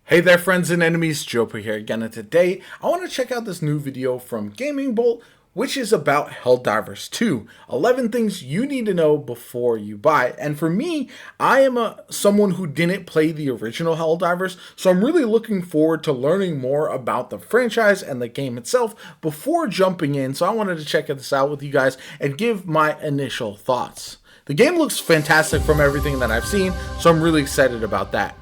Hey there friends and enemies, JoPa here again, and today I want to check out this new video from Gaming Bolt, which is about Helldivers 2, 11 things you need to know before you buy. And for me, I am someone who didn't play the original Helldivers, so I'm really looking forward to learning more about the franchise and the game itself before jumping in. So I wanted to check this out with you guys and give my initial thoughts. The game looks fantastic from everything that I've seen, so I'm really excited about that.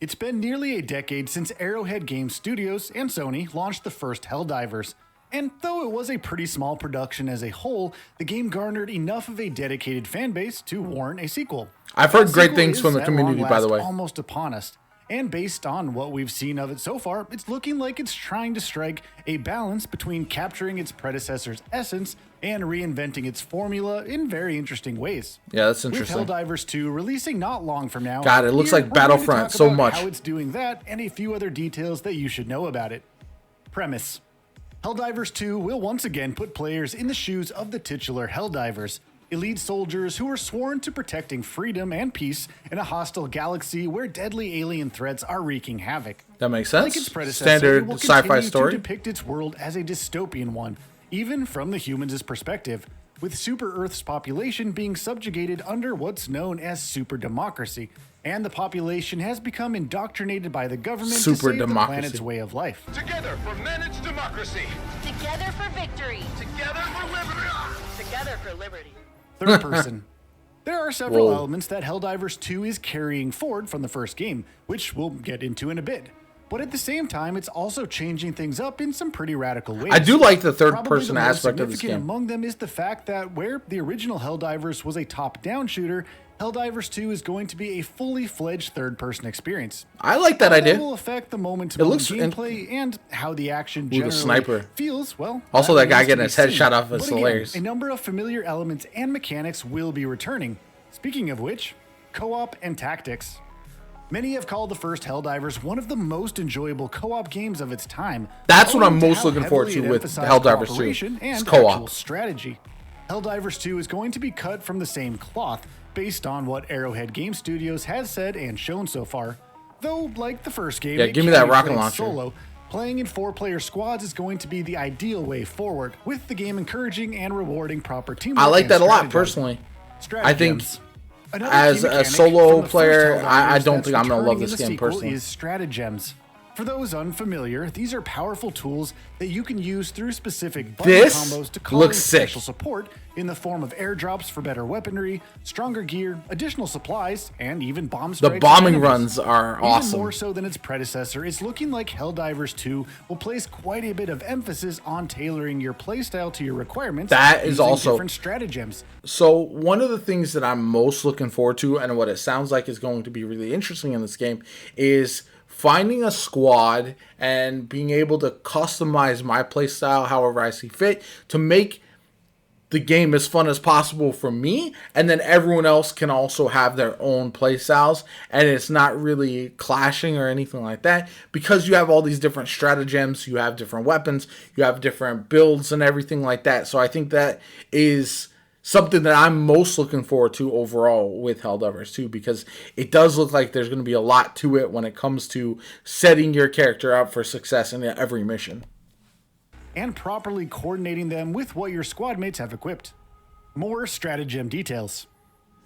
It's been nearly a decade since Arrowhead Game Studios and Sony launched the first Helldivers, and though it was a pretty small production as a whole, the game garnered enough of a dedicated fanbase to warrant a sequel. I've heard great things from the community, by the way. Almost upon us, and based on what we've seen of it so far, it's looking like it's trying to strike a balance between capturing its predecessor's essence and reinventing its formula in very interesting ways. Yeah, that's interesting. With Helldivers 2 releasing not long from now, God, it looks like Battlefront so much. How it's doing that and a few other details that you should know about it. Premise: Helldivers 2 will once again put players in the shoes of the titular Helldivers, elite soldiers who are sworn to protecting freedom and peace in a hostile galaxy where deadly alien threats are wreaking havoc. That makes sense. Like its predecessor, Standard sci-fi story. To depict its world as a dystopian one, even from the humans' perspective, with Super Earth's population being subjugated under what's known as super democracy, and the population has become indoctrinated by the government to save the planet's way of life. Together for managed democracy. Together for victory. Together for liberty. Together for liberty. Third person. There are several elements that Helldivers 2 is carrying forward from the first game, which we'll get into in a bit. But at the same time, it's also changing things up in some pretty radical ways. I do like the third-person aspect of this game. Among them is the fact that where the original Helldivers was a top-down shooter, Helldivers 2 is going to be a fully fledged third-person experience. I like that idea. It will affect the moment-to-moment gameplay and how the action generally feels. Well, also that guy getting his head shot off is hilarious. A number of familiar elements and mechanics will be returning. Speaking of which, co-op and tactics. Many have called the first Helldivers one of the most enjoyable co-op games of its time. That's what I'm most looking forward to with Helldivers 2. It's co-op strategy. Helldivers 2 is going to be cut from the same cloth, based on what Arrowhead Game Studios has said and shown so far. Though, like the first game, give me that rocket launcher. Solo, playing in 4-player squads is going to be the ideal way forward, with the game encouraging and rewarding proper teamwork. I like that a lot, personally. I think as a solo player, I don't think I'm going to love this game personally. Is Strategems. For those unfamiliar, these are powerful tools that you can use through specific button combos to call in special support in the form of airdrops for better weaponry, stronger gear, additional supplies, and even bomb strikes. The bombing runs are awesome. Even more so than its predecessor, it's looking like Helldivers 2 will place quite a bit of emphasis on tailoring your playstyle to your requirements. That is also different stratagems. So one of the things that I'm most looking forward to, and what it sounds like is going to be really interesting in this game, is finding a squad and being able to customize my playstyle however I see fit to make the game as fun as possible for me, and then everyone else can also have their own playstyles, and it's not really clashing or anything like that, because you have all these different stratagems, you have different weapons, you have different builds and everything like that. So I think that is something that I'm most looking forward to overall with Helldivers 2, because it does look like there's going to be a lot to it when it comes to setting your character up for success in every mission. And properly coordinating them with what your squad mates have equipped. More stratagem details.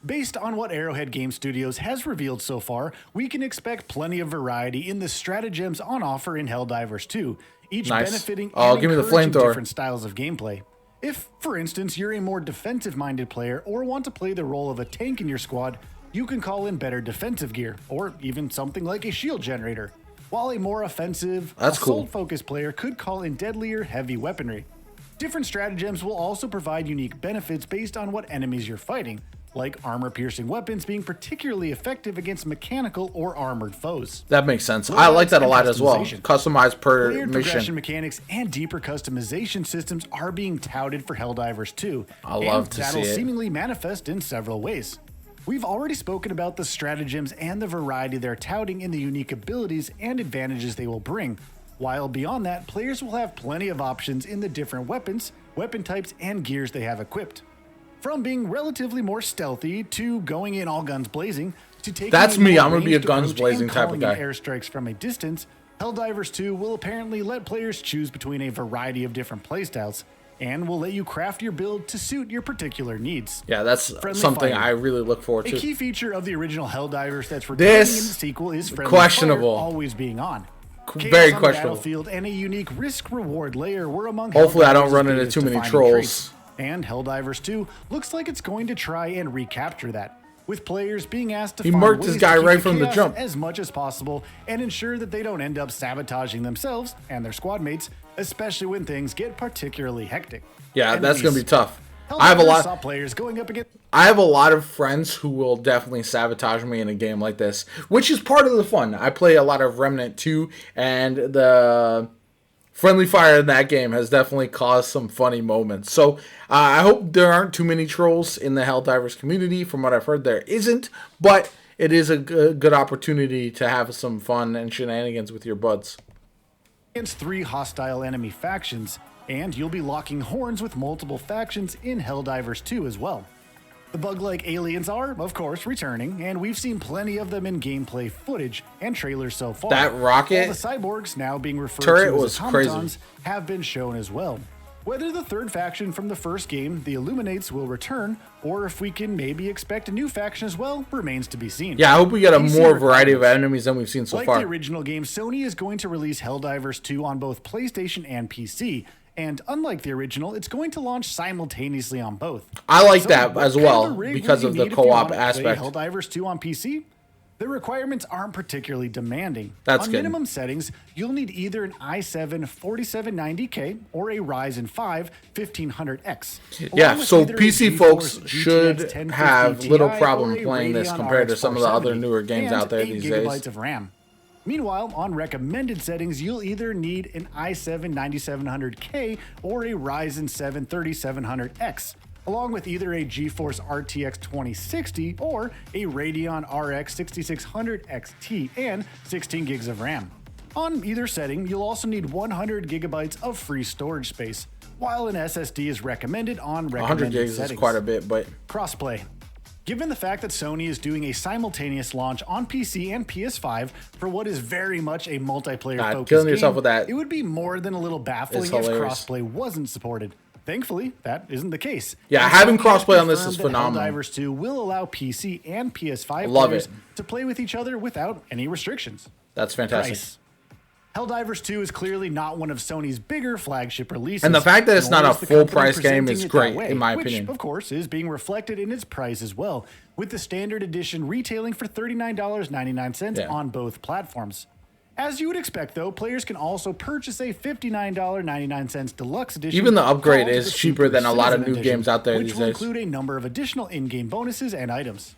Based on what Arrowhead Game Studios has revealed so far, we can expect plenty of variety in the stratagems on offer in Helldivers 2, each benefiting and give me the encouraging flamethrower. Different styles of gameplay. If, for instance, you're a more defensive-minded player or want to play the role of a tank in your squad, you can call in better defensive gear, or even something like a shield generator, while a more offensive, assault-focused player could call in deadlier, heavy weaponry. Different stratagems will also provide unique benefits based on what enemies you're fighting, like armor-piercing weapons being particularly effective against mechanical or armored foes. That makes sense. I like that a lot as well. Customized per Layered mission. Progression mechanics and deeper customization systems are being touted for Helldivers 2. I love to see it. That'll seemingly manifest in several ways. We've already spoken about the stratagems and the variety they're touting in the unique abilities and advantages they will bring, while beyond that, players will have plenty of options in the different weapons, weapon types, and gears they have equipped. From being relatively more stealthy to going in all guns blazing, To take That's a me. more I'm gonna be a ranged guns approach blazing and type of calling in guy. airstrikes from a distance, Helldivers 2 will apparently let players choose between a variety of different playstyles and will let you craft your build to suit your particular needs. Yeah, that's Friendly something fire. I really look forward A to. key feature of the original Helldivers that's returning in the sequel is friendly questionable. fire always being on. Very Chaos on the questionable. battlefield and a unique risk-reward layer were among Hopefully I don't Helldivers' run into biggest too many defining trolls. traits. And Helldivers 2 looks like it's going to try and recapture that, with players being asked to He find murked ways this to guy keep right from the chaos jump. as much as possible and ensure that they don't end up sabotaging themselves and their squad mates, especially when things get particularly hectic. Yeah, that's gonna be Enemies. tough. I have a Helldivers lot. saw players going up against. I have a lot of friends who will definitely sabotage me in a game like this, which is part of the fun. I play a lot of Remnant 2, and the friendly fire in that game has definitely caused some funny moments. So I hope there aren't too many trolls in the Helldivers community. From what I've heard, there isn't, but it is a good opportunity to have some fun and shenanigans with your buds. Against 3 hostile enemy factions, and you'll be locking horns with multiple factions in Helldivers 2 as well. The bug-like aliens are, of course, returning, and we've seen plenty of them in gameplay footage and trailers so far. That rocket All the cyborgs, now being referred turret to as was crazy. automatons, have been shown as well. Whether the third faction from the first game, the Illuminates, will return, or if we can maybe expect a new faction as well, remains to be seen. Yeah, I hope we get a PC more variety of requirements. enemies than we've seen so Like far. the original game, Sony is going to release Helldivers 2 on both PlayStation and PC. And unlike the original, it's going to launch simultaneously on both. I like So that what as kind of well a rig because will of you the need if you co-op wanna play aspect. Helldivers 2 on PC? The requirements aren't particularly demanding. That's on good. minimum settings, you'll need either an i7-4790K or a Ryzen 5 1500X. Yeah, along with so either a PC GeForce folks GTX should 1050 have little Ti problem or a playing this Radeon compared to RX some of the other 470 newer games and out there 8 these gigabytes days. of RAM. Meanwhile, on recommended settings, you'll either need an i7-9700K or a Ryzen 7 3700X, along with either a GeForce RTX 2060 or a Radeon RX 6600 XT and 16 gigs of RAM. On either setting, you'll also need 100 gigabytes of free storage space, while an SSD is recommended on 100 recommended gigs settings. is quite a bit, but Crossplay. Given the fact that Sony is doing a simultaneous launch on PC and PS5 for what is very much a multiplayer-focused killing game, yourself with that it would be more than a little baffling is if hilarious. crossplay wasn't supported. Thankfully, that isn't the case. Yeah, And having Sony has crossplay on this is confirmed that phenomenal. Helldivers 2 will allow PC and PS5 Love players it. to play with each other without any restrictions. that's fantastic. Price. Helldivers 2 is clearly not one of Sony's bigger flagship releases. And the fact that it's nor not a is the full company price game presenting is it great, that way, in my which, opinion. of course, is being reflected in its price as well, with the standard edition retailing for $39.99 Yeah. on both platforms. As you would expect, though, players can also purchase a $59.99 deluxe edition. Even the upgrade called is the cheaper Super than a lot of Citizen new Edition, games out there which these will days. include a number of additional in-game bonuses and items.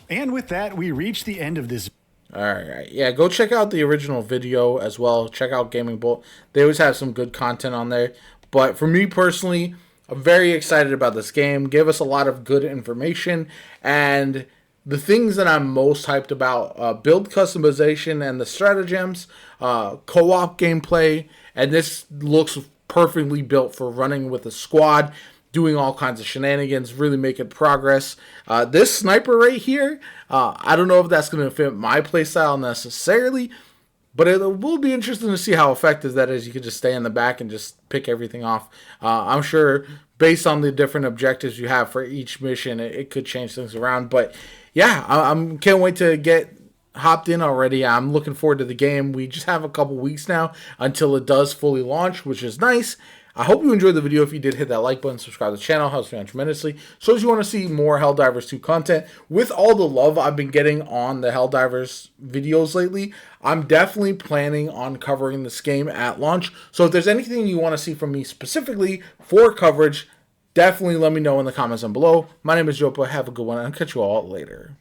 And with that, we reach the end of this. All right, yeah, go check out the original video as well. Check out Gaming Bolt. They always have some good content on there. But for me personally, I'm very excited about this game. Gave us a lot of good information, and the things that I'm most hyped about, build customization and the stratagems, co-op gameplay, and this looks perfectly built for running with a squad, doing all kinds of shenanigans, really making progress. This sniper right here, I don't know if that's going to fit my playstyle necessarily, but it will be interesting to see how effective that is. You could just stay in the back and just pick everything off. I'm sure based on the different objectives you have for each mission, it could change things around. But yeah, I can't wait to get hopped in already. I'm looking forward to the game. We just have a couple weeks now until it does fully launch, which is nice. I hope you enjoyed the video. If you did, hit that like button, subscribe to the channel, helps me out tremendously. So if you want to see more Helldivers 2 content, with all the love I've been getting on the Helldivers videos lately, I'm definitely planning on covering this game at launch. So if there's anything you want to see from me specifically for coverage, definitely let me know in the comments down below. My name is JoPa. Have a good one, and I'll catch you all later.